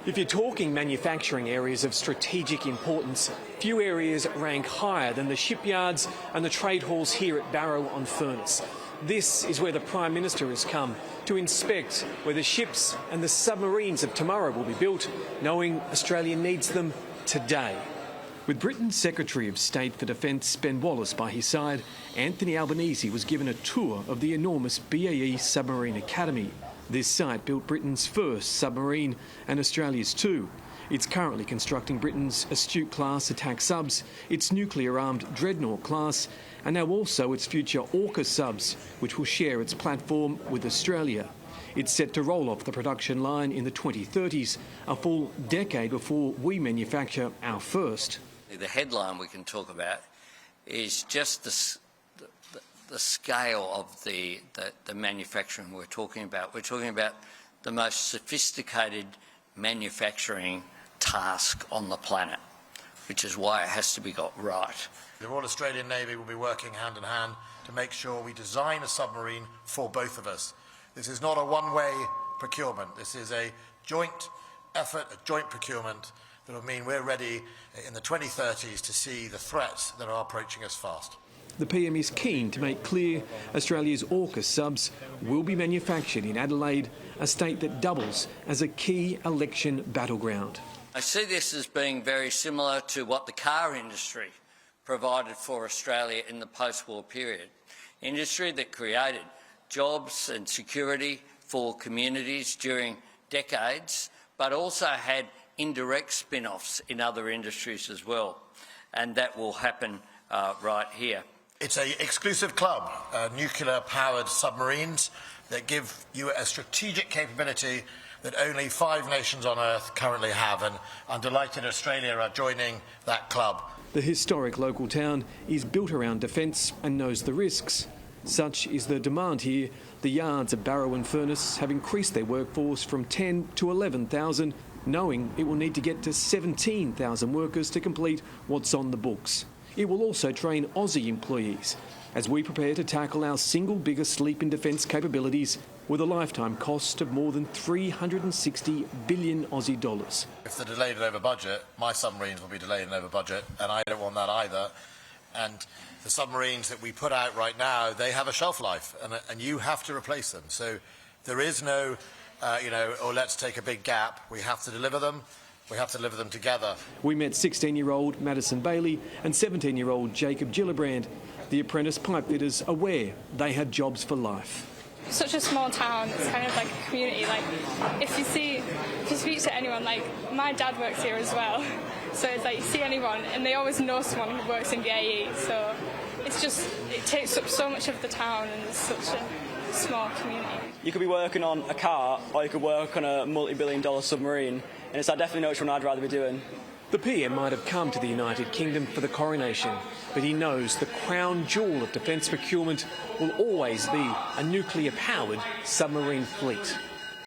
If you're talking manufacturing areas of strategic importance, few areas rank higher than the shipyards and the trade halls here at Barrow-on-Furness. This is where the Prime Minister has come to inspect where the ships and the submarines of tomorrow will be built, knowing Australia needs them today. With Britain's Secretary of State for Defence, Ben Wallace, by his side, Anthony Albanese was given a tour of the enormous BAE Submarine Academy. This site built Britain's first submarine and Australia's too. It's currently constructing Britain's Astute-class attack subs, its nuclear-armed Dreadnought class, and now also its future AUKUS subs, which will share its platform with Australia. It's set to roll off the production line in the 2030s, a full decade before we manufacture our first. The headline we can talk about is just the scale of the manufacturing we're talking about. We're talking about the most sophisticated manufacturing task on the planet, which is why it has to be got right. The Royal Australian Navy will be working hand in hand to make sure we design a submarine for both of us. This is not a one-way procurement. This is a joint effort, a joint procurement that will mean we're ready in the 2030s to see the threats that are approaching us fast. The PM is keen to make clear Australia's AUKUS subs will be manufactured in Adelaide, a state that doubles as a key election battleground. I see this as being very similar to what the car industry provided for Australia in the post-war period. Industry that created jobs and security for communities during decades, but also had indirect spin-offs in other industries as well. And that will happen right here. It's an exclusive club, nuclear-powered submarines that give you a strategic capability that only 5 nations on Earth currently have, and I'm delighted Australia are joining that club. The historic local town is built around defence and knows the risks. Such is the demand here. The yards at Barrow-on-Furness have increased their workforce from 10 to 11,000, knowing it will need to get to 17,000 workers to complete what's on the books. It will also train Aussie employees as we prepare to tackle our single biggest leap in defence capabilities with a lifetime cost of more than 360 billion Aussie dollars. If they're delayed and over budget, my submarines will be delayed and over budget, and I don't want that either. And the submarines that we put out right now, they have a shelf life, and you have to replace them. So there is no, oh, let's take a big gap. We have to deliver them. We have to deliver them together. We met 16-year-old Madison Bailey and 17-year-old Jacob Gillibrand, the apprentice pipefitters, aware they have jobs for life. Such a small town, it's kind of like a community. Like, if you speak to anyone, like, my dad works here as well. So it's like you see anyone and they always know someone who works in BAE. So it's just, it takes up so much of the town and it's such a small community. You could be working on a car or you could work on a multi-billion-dollar submarine, and I definitely know which one I'd rather be doing. The PM might have come to the United Kingdom for the coronation, but he knows the crown jewel of defence procurement will always be a nuclear-powered submarine fleet.